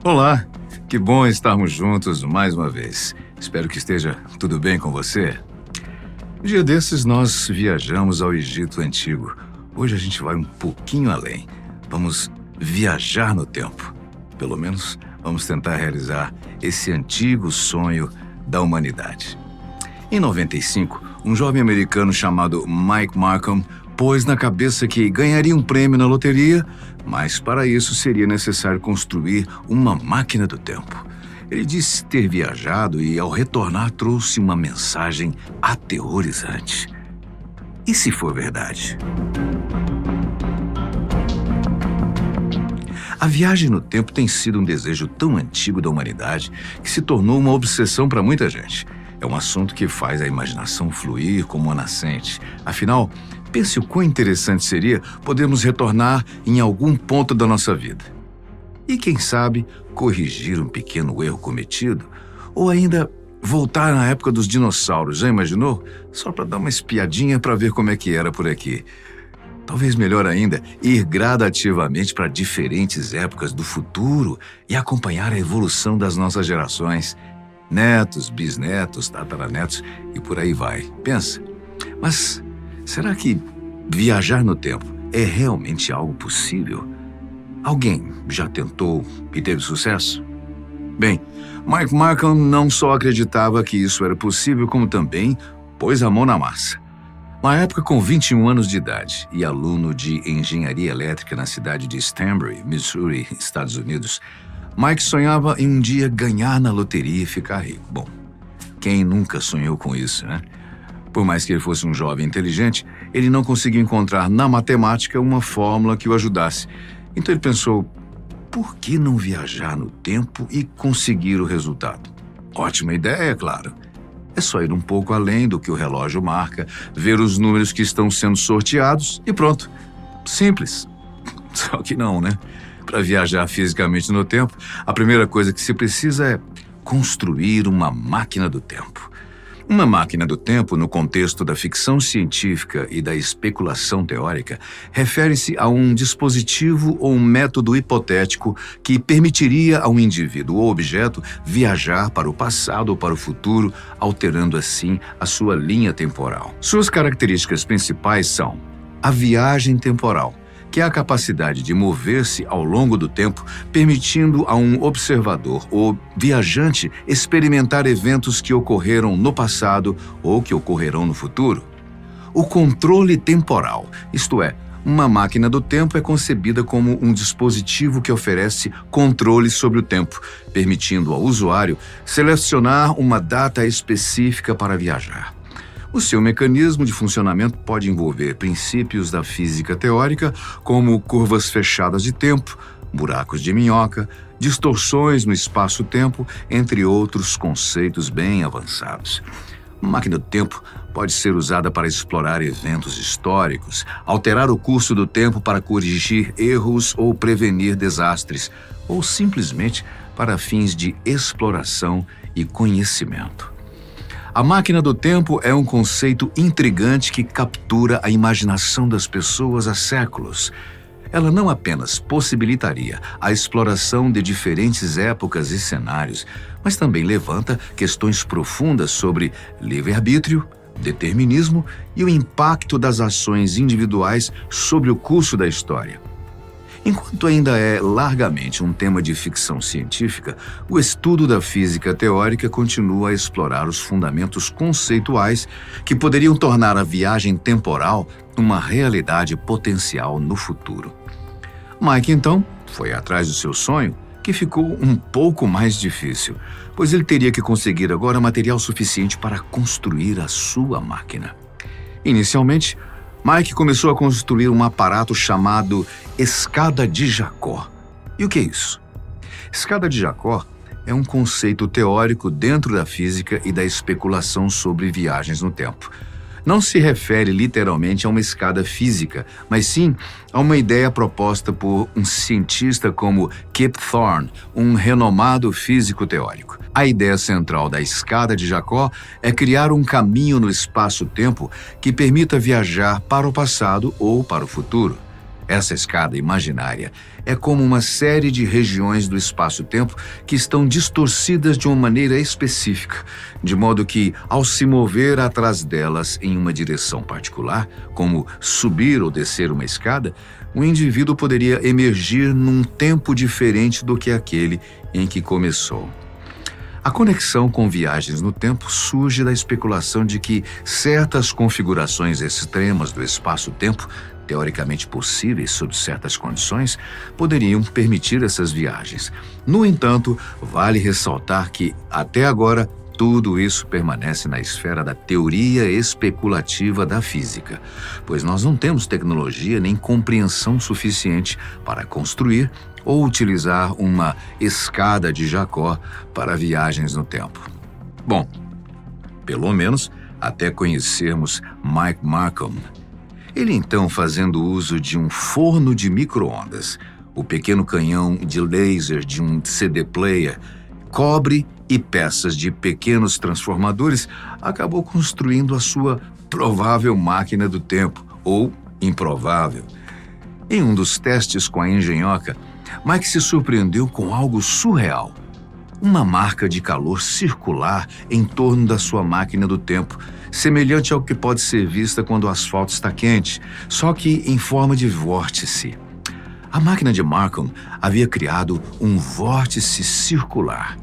Olá, que bom estarmos juntos mais uma vez. Espero que esteja tudo bem com você. Um dia desses nós viajamos ao Egito Antigo. Hoje a gente vai um pouquinho além. Vamos viajar no tempo. Pelo menos vamos tentar realizar esse antigo sonho da humanidade. Em 95, um jovem americano chamado Mike Markham pôs na cabeça que ganharia um prêmio na loteria, mas para isso seria necessário construir uma máquina do tempo. Ele disse ter viajado e, ao retornar, trouxe uma mensagem aterrorizante. E se for verdade? A viagem no tempo tem sido um desejo tão antigo da humanidade que se tornou uma obsessão para muita gente. É um assunto que faz a imaginação fluir como uma nascente. Afinal, pense o quão interessante seria podermos retornar em algum ponto da nossa vida. E quem sabe, corrigir um pequeno erro cometido, ou ainda voltar na época dos dinossauros, já imaginou? Só para dar uma espiadinha para ver como é que era por aqui. Talvez melhor ainda, ir gradativamente para diferentes épocas do futuro e acompanhar a evolução das nossas gerações. Netos, bisnetos, tataranetos e por aí vai. Pensa, mas será que viajar no tempo é realmente algo possível? Alguém já tentou e teve sucesso? Bem, Mike Markham não só acreditava que isso era possível, como também pôs a mão na massa. Na época, com 21 anos de idade e aluno de engenharia elétrica na cidade de Stanbury, Missouri, Estados Unidos, Mike sonhava em um dia ganhar na loteria e ficar rico. Bom, quem nunca sonhou com isso, né? Por mais que ele fosse um jovem inteligente, ele não conseguia encontrar na matemática uma fórmula que o ajudasse. Então ele pensou, por que não viajar no tempo e conseguir o resultado? Ótima ideia, é claro. É só ir um pouco além do que o relógio marca, ver os números que estão sendo sorteados e pronto. Simples. Só que não, né? Para viajar fisicamente no tempo, a primeira coisa que se precisa é construir uma máquina do tempo. Uma máquina do tempo, no contexto da ficção científica e da especulação teórica, refere-se a um dispositivo ou um método hipotético que permitiria a um indivíduo ou objeto viajar para o passado ou para o futuro, alterando assim a sua linha temporal. Suas características principais são a viagem temporal, que é a capacidade de mover-se ao longo do tempo, permitindo a um observador ou viajante experimentar eventos que ocorreram no passado ou que ocorrerão no futuro. O controle temporal, isto é, uma máquina do tempo é concebida como um dispositivo que oferece controle sobre o tempo, permitindo ao usuário selecionar uma data específica para viajar. O seu mecanismo de funcionamento pode envolver princípios da física teórica, como curvas fechadas de tempo, buracos de minhoca, distorções no espaço-tempo, entre outros conceitos bem avançados. Uma máquina do tempo pode ser usada para explorar eventos históricos, alterar o curso do tempo para corrigir erros ou prevenir desastres, ou simplesmente para fins de exploração e conhecimento. A máquina do tempo é um conceito intrigante que captura a imaginação das pessoas há séculos. Ela não apenas possibilitaria a exploração de diferentes épocas e cenários, mas também levanta questões profundas sobre livre-arbítrio, determinismo e o impacto das ações individuais sobre o curso da história. Enquanto ainda é largamente um tema de ficção científica, o estudo da física teórica continua a explorar os fundamentos conceituais que poderiam tornar a viagem temporal uma realidade potencial no futuro. Mike, então, foi atrás do seu sonho, que ficou um pouco mais difícil, pois ele teria que conseguir agora material suficiente para construir a sua máquina. Inicialmente, Mike começou a construir um aparato chamado Escada de Jacó. E o que é isso? Escada de Jacó é um conceito teórico dentro da física e da especulação sobre viagens no tempo. Não se refere literalmente a uma escada física, mas sim a uma ideia proposta por um cientista como Kip Thorne, um renomado físico teórico. A ideia central da escada de Jacó é criar um caminho no espaço-tempo que permita viajar para o passado ou para o futuro. Essa escada imaginária é como uma série de regiões do espaço-tempo que estão distorcidas de uma maneira específica, de modo que, ao se mover atrás delas em uma direção particular, como subir ou descer uma escada, o indivíduo poderia emergir num tempo diferente do que aquele em que começou. A conexão com viagens no tempo surge da especulação de que certas configurações extremas do espaço-tempo, teoricamente possíveis sob certas condições, poderiam permitir essas viagens. No entanto, vale ressaltar que, até agora, tudo isso permanece na esfera da teoria especulativa da física, pois nós não temos tecnologia nem compreensão suficiente para construir ou utilizar uma escada de Jacó para viagens no tempo. Bom, pelo menos até conhecermos Mike Markham. Ele então, fazendo uso de um forno de micro-ondas, o pequeno canhão de laser de um CD player, cobre e peças de pequenos transformadores, acabou construindo a sua provável máquina do tempo, ou improvável. Em um dos testes com a engenhoca, Mike se surpreendeu com algo surreal. Uma marca de calor circular em torno da sua máquina do tempo, semelhante ao que pode ser vista quando o asfalto está quente, só que em forma de vórtice. A máquina de Markham havia criado um vórtice circular.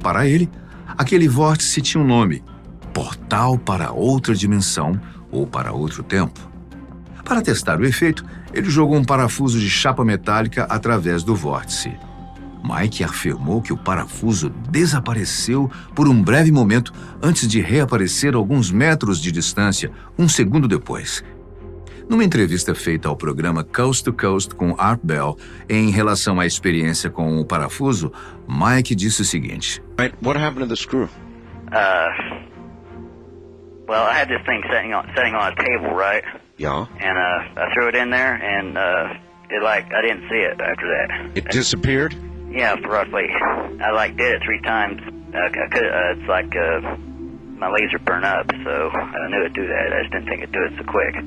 Para ele, aquele vórtice tinha um nome: portal para outra dimensão ou para outro tempo. Para testar o efeito, ele jogou um parafuso de chapa metálica através do vórtice. Mike afirmou que o parafuso desapareceu por um breve momento antes de reaparecer a alguns metros de distância, um segundo depois. Numa entrevista feita ao programa Coast to Coast com Art Bell em relação à experiência com o parafuso, Mike disse o seguinte: What happened to the screw? Well, I had this thing sitting on a table, right? Yeah. And I threw it in there, and I didn't see it after that. It disappeared? Yeah, roughly. I did it 3 times. It's like my laser burned up, so I knew it'd do that. I just didn't think it'd do it so quick.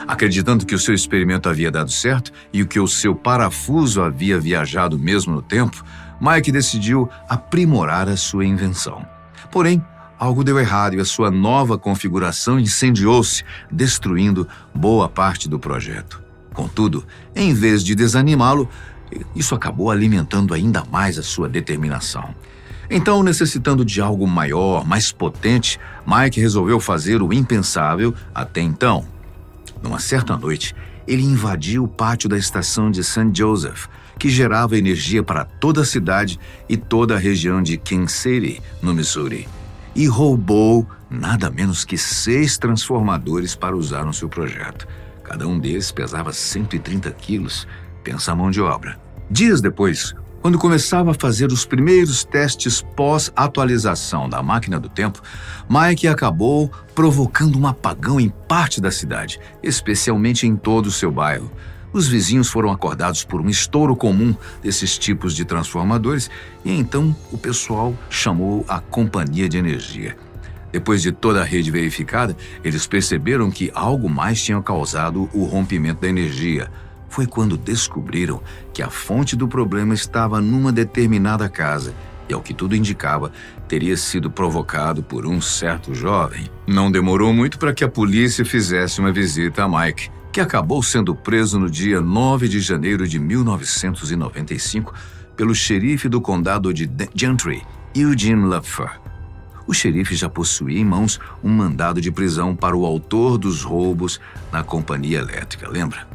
Acreditando que o seu experimento havia dado certo e que o seu parafuso havia viajado mesmo no tempo, Mike decidiu aprimorar a sua invenção. Porém, algo deu errado e a sua nova configuração incendiou-se, destruindo boa parte do projeto. Contudo, em vez de desanimá-lo, isso acabou alimentando ainda mais a sua determinação. Então, necessitando de algo maior, mais potente, Mike resolveu fazer o impensável até então. Numa certa noite, ele invadiu o pátio da estação de St. Joseph, que gerava energia para toda a cidade e toda a região de King City, no Missouri, e roubou nada menos que 6 transformadores para usar no seu projeto. Cada um deles pesava 130 quilos. Pensa a mão de obra. Dias depois, quando começava a fazer os primeiros testes pós-atualização da máquina do tempo, Mike acabou provocando um apagão em parte da cidade, especialmente em todo o seu bairro. Os vizinhos foram acordados por um estouro comum desses tipos de transformadores e então o pessoal chamou a companhia de energia. Depois de toda a rede verificada, eles perceberam que algo mais tinha causado o rompimento da energia. Foi quando descobriram que a fonte do problema estava numa determinada casa e, ao que tudo indicava, teria sido provocado por um certo jovem. Não demorou muito para que a polícia fizesse uma visita a Mike, que acabou sendo preso no dia 9 de janeiro de 1995 pelo xerife do condado de Gentry, Eugene Lupfer. O xerife já possuía em mãos um mandado de prisão para o autor dos roubos na companhia elétrica, lembra?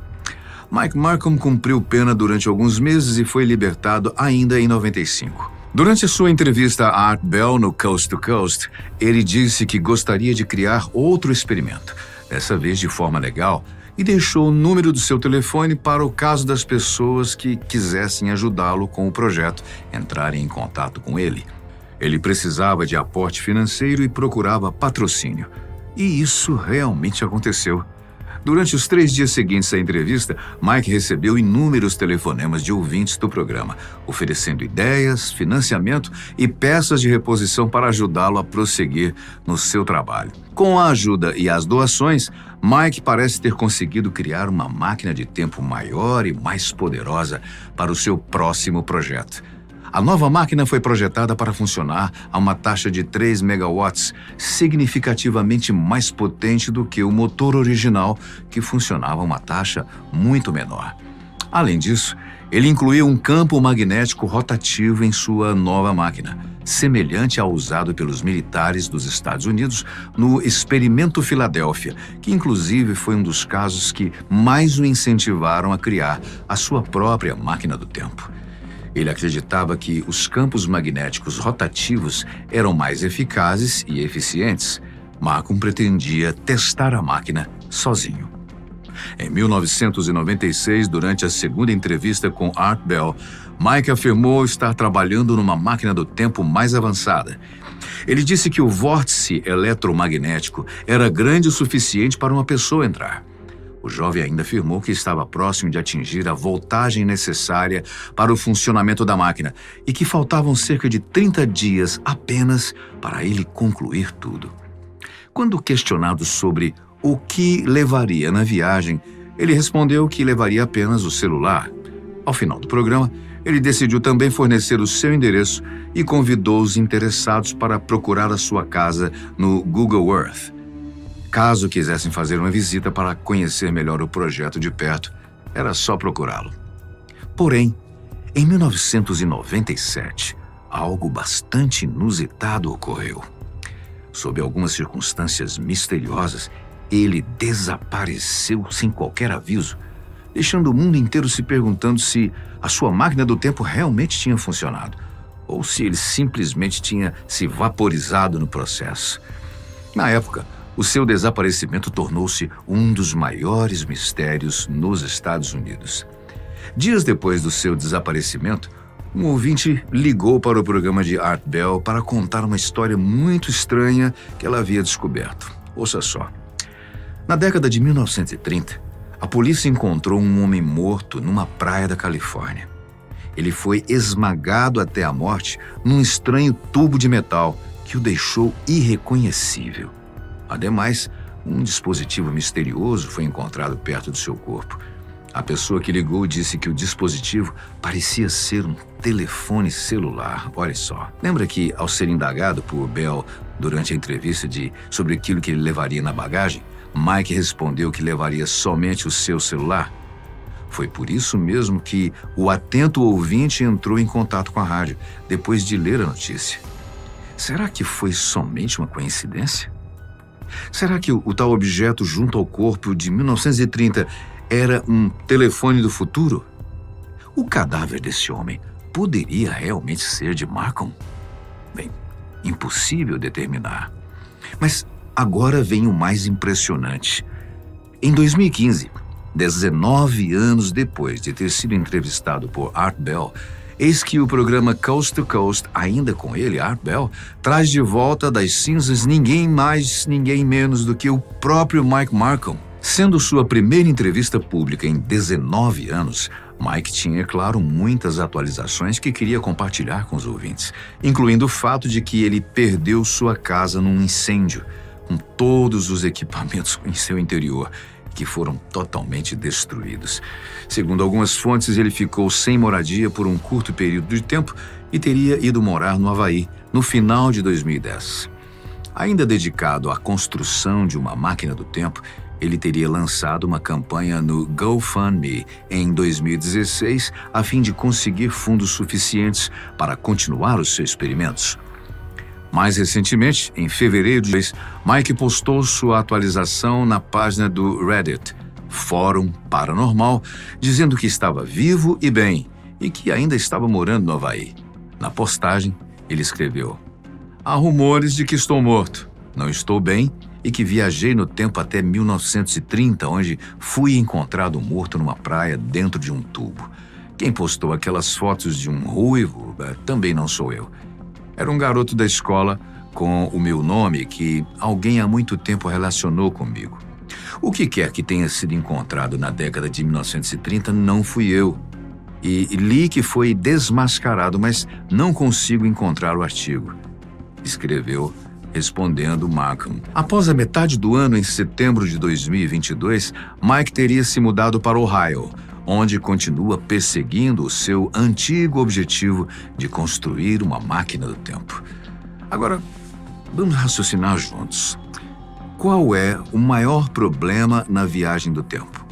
Mike Markham cumpriu pena durante alguns meses e foi libertado ainda em 95. Durante sua entrevista a Art Bell no Coast to Coast, ele disse que gostaria de criar outro experimento, dessa vez de forma legal, e deixou o número do seu telefone para o caso das pessoas que quisessem ajudá-lo com o projeto entrarem em contato com ele. Ele precisava de aporte financeiro e procurava patrocínio. E isso realmente aconteceu. Durante os 3 dias seguintes à entrevista, Mike recebeu inúmeros telefonemas de ouvintes do programa, oferecendo ideias, financiamento e peças de reposição para ajudá-lo a prosseguir no seu trabalho. Com a ajuda e as doações, Mike parece ter conseguido criar uma máquina de tempo maior e mais poderosa para o seu próximo projeto. A nova máquina foi projetada para funcionar a uma taxa de 3 megawatts, significativamente mais potente do que o motor original, que funcionava a uma taxa muito menor. Além disso, ele incluiu um campo magnético rotativo em sua nova máquina, semelhante ao usado pelos militares dos Estados Unidos no Experimento Filadélfia, que inclusive foi um dos casos que mais o incentivaram a criar a sua própria máquina do tempo. Ele acreditava que os campos magnéticos rotativos eram mais eficazes e eficientes. Malcolm pretendia testar a máquina sozinho. Em 1996, durante a segunda entrevista com Art Bell, Mike afirmou estar trabalhando numa máquina do tempo mais avançada. Ele disse que o vórtice eletromagnético era grande o suficiente para uma pessoa entrar. O jovem ainda afirmou que estava próximo de atingir a voltagem necessária para o funcionamento da máquina e que faltavam cerca de 30 dias apenas para ele concluir tudo. Quando questionado sobre o que levaria na viagem, ele respondeu que levaria apenas o celular. Ao final do programa, ele decidiu também fornecer o seu endereço e convidou os interessados para procurar a sua casa no Google Earth. Caso quisessem fazer uma visita para conhecer melhor o projeto de perto, era só procurá-lo. Porém, em 1997, algo bastante inusitado ocorreu. Sob algumas circunstâncias misteriosas, ele desapareceu sem qualquer aviso, deixando o mundo inteiro se perguntando se a sua máquina do tempo realmente tinha funcionado, ou se ele simplesmente tinha se vaporizado no processo. Na época, o seu desaparecimento tornou-se um dos maiores mistérios nos Estados Unidos. Dias depois do seu desaparecimento, um ouvinte ligou para o programa de Art Bell para contar uma história muito estranha que ela havia descoberto. Ouça só. Na década de 1930, a polícia encontrou um homem morto numa praia da Califórnia. Ele foi esmagado até a morte num estranho tubo de metal que o deixou irreconhecível. Ademais, um dispositivo misterioso foi encontrado perto do seu corpo. A pessoa que ligou disse que o dispositivo parecia ser um telefone celular. Olha só. Lembra que, ao ser indagado por Bell durante a entrevista sobre aquilo que ele levaria na bagagem, Mike respondeu que levaria somente o seu celular? Foi por isso mesmo que o atento ouvinte entrou em contato com a rádio, depois de ler a notícia. Será que foi somente uma coincidência? Será que o tal objeto junto ao corpo de 1930 era um telefone do futuro? O cadáver desse homem poderia realmente ser de Malcolm? Bem, impossível determinar. Mas agora vem o mais impressionante. Em 2015, 19 anos depois de ter sido entrevistado por Art Bell, eis que o programa Coast to Coast, ainda com ele, Art Bell, traz de volta das cinzas ninguém mais, ninguém menos do que o próprio Mike Malcolm. Sendo sua primeira entrevista pública em 19 anos, Mike tinha, é claro, muitas atualizações que queria compartilhar com os ouvintes, incluindo o fato de que ele perdeu sua casa num incêndio, com todos os equipamentos em seu interior, que foram totalmente destruídos. Segundo algumas fontes, ele ficou sem moradia por um curto período de tempo e teria ido morar no Havaí no final de 2010. Ainda dedicado à construção de uma máquina do tempo, ele teria lançado uma campanha no GoFundMe em 2016 a fim de conseguir fundos suficientes para continuar os seus experimentos. Mais recentemente, em fevereiro de 2016, Mike postou sua atualização na página do Reddit, Fórum Paranormal, dizendo que estava vivo e bem e que ainda estava morando no Havaí. Na postagem, ele escreveu: "Há rumores de que estou morto, não estou bem e que viajei no tempo até 1930, onde fui encontrado morto numa praia dentro de um tubo. Quem postou aquelas fotos de um ruivo também não sou eu. Era um garoto da escola com o meu nome que alguém há muito tempo relacionou comigo. O que quer que tenha sido encontrado na década de 1930 não fui eu. E li que foi desmascarado, mas não consigo encontrar o artigo." Escreveu respondendo Markham. Após a metade do ano, em setembro de 2022, Mike teria se mudado para Ohio, onde continua perseguindo o seu antigo objetivo de construir uma máquina do tempo. Agora, vamos raciocinar juntos. Qual é o maior problema na viagem do tempo?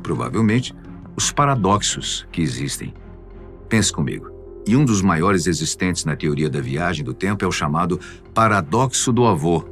Provavelmente, os paradoxos que existem. Pense comigo. E um dos maiores existentes na teoria da viagem do tempo é o chamado paradoxo do avô.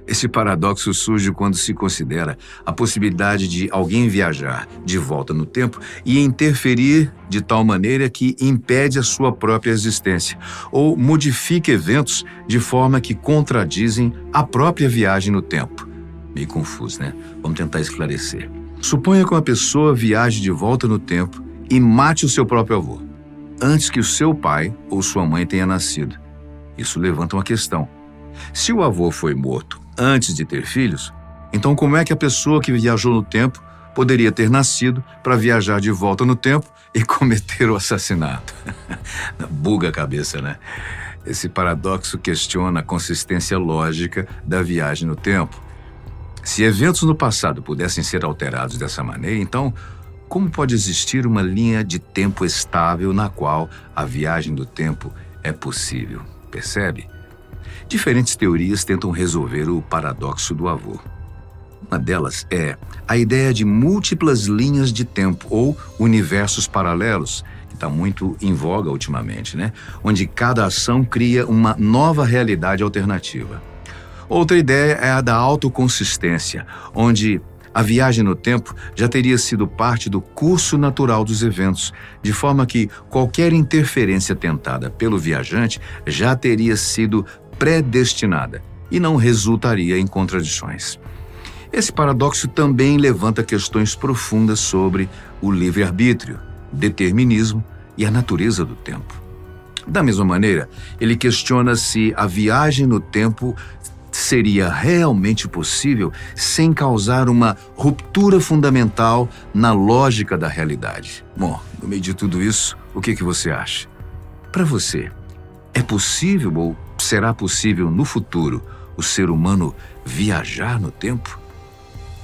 Esse paradoxo surge quando se considera a possibilidade de alguém viajar de volta no tempo e interferir de tal maneira que impede a sua própria existência, ou modifica eventos de forma que contradizem a própria viagem no tempo. Meio confuso, né? Vamos tentar esclarecer. Suponha que uma pessoa viaje de volta no tempo e mate o seu próprio avô, antes que o seu pai ou sua mãe tenha nascido. Isso levanta uma questão. Se o avô foi morto antes de ter filhos, então como é que a pessoa que viajou no tempo poderia ter nascido para viajar de volta no tempo e cometer o assassinato? Buga a cabeça, né? Esse paradoxo questiona a consistência lógica da viagem no tempo. Se eventos no passado pudessem ser alterados dessa maneira, então como pode existir uma linha de tempo estável na qual a viagem do tempo é possível? Percebe? Diferentes teorias tentam resolver o paradoxo do avô. Uma delas é a ideia de múltiplas linhas de tempo ou universos paralelos, que está muito em voga ultimamente, né? Onde cada ação cria uma nova realidade alternativa. Outra ideia é a da autoconsistência, onde a viagem no tempo já teria sido parte do curso natural dos eventos, de forma que qualquer interferência tentada pelo viajante já teria sido predestinada e não resultaria em contradições. Esse paradoxo também levanta questões profundas sobre o livre-arbítrio, determinismo e a natureza do tempo. Da mesma maneira, ele questiona se a viagem no tempo seria realmente possível sem causar uma ruptura fundamental na lógica da realidade. Bom, no meio de tudo isso, o que você acha? Para você, é possível ou será possível no futuro o ser humano viajar no tempo?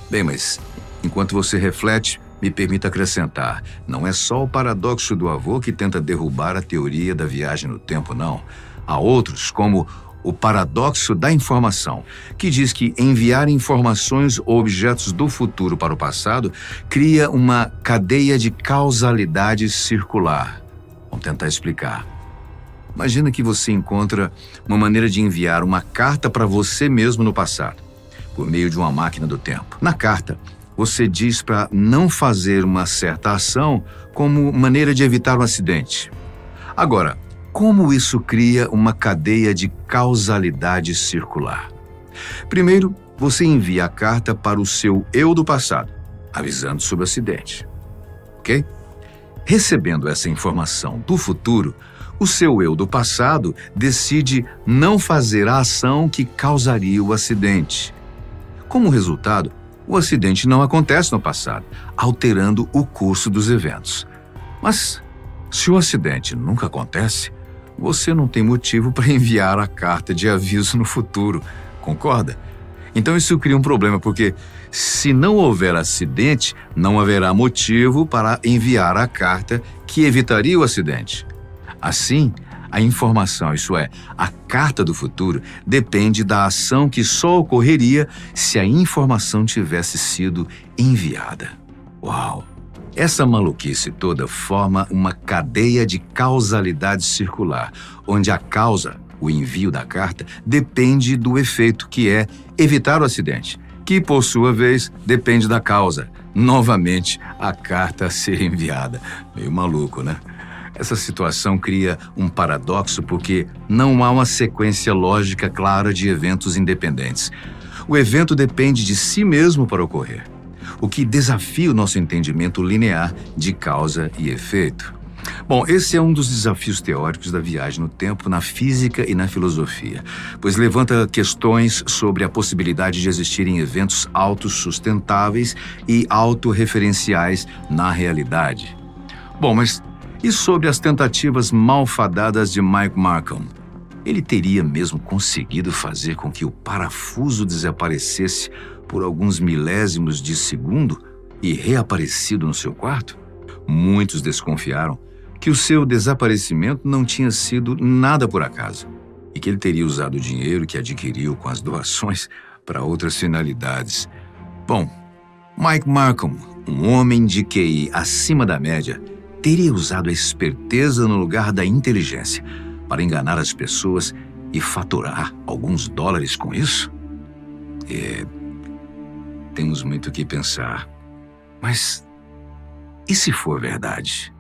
Bem, mas enquanto você reflete, me permita acrescentar, não é só o paradoxo do avô que tenta derrubar a teoria da viagem no tempo, não. Há outros, como o paradoxo da informação, que diz que enviar informações ou objetos do futuro para o passado cria uma cadeia de causalidade circular. Vamos tentar explicar. Imagina que você encontra uma maneira de enviar uma carta para você mesmo no passado, por meio de uma máquina do tempo. Na carta, você diz para não fazer uma certa ação como maneira de evitar um acidente. Agora, como isso cria uma cadeia de causalidade circular? Primeiro, você envia a carta para o seu eu do passado, avisando sobre o acidente. Ok? Recebendo essa informação do futuro, o seu eu do passado decide não fazer a ação que causaria o acidente. Como resultado, o acidente não acontece no passado, alterando o curso dos eventos. Mas, se o acidente nunca acontece, você não tem motivo para enviar a carta de aviso no futuro, concorda? Então isso cria um problema, porque se não houver acidente, não haverá motivo para enviar a carta que evitaria o acidente. Assim, a informação, isso é, a carta do futuro, depende da ação que só ocorreria se a informação tivesse sido enviada. Uau! Essa maluquice toda forma uma cadeia de causalidade circular, onde a causa, o envio da carta, depende do efeito, que é evitar o acidente, que, por sua vez, depende da causa, novamente, a carta a ser enviada. Meio maluco, né? Essa situação cria um paradoxo porque não há uma sequência lógica clara de eventos independentes. O evento depende de si mesmo para ocorrer, o que desafia o nosso entendimento linear de causa e efeito. Bom, esse é um dos desafios teóricos da viagem no tempo na física e na filosofia, pois levanta questões sobre a possibilidade de existirem eventos autossustentáveis e autorreferenciais na realidade. Bom, mas e sobre as tentativas malfadadas de Mike Markham? Ele teria mesmo conseguido fazer com que o parafuso desaparecesse por alguns milésimos de segundo e reaparecido no seu quarto? Muitos desconfiaram que o seu desaparecimento não tinha sido nada por acaso e que ele teria usado o dinheiro que adquiriu com as doações para outras finalidades. Bom, Mike Markham, um homem de QI acima da média, teria usado a esperteza no lugar da inteligência para enganar as pessoas e faturar alguns dólares com isso? Temos muito o que pensar. Mas e se for verdade?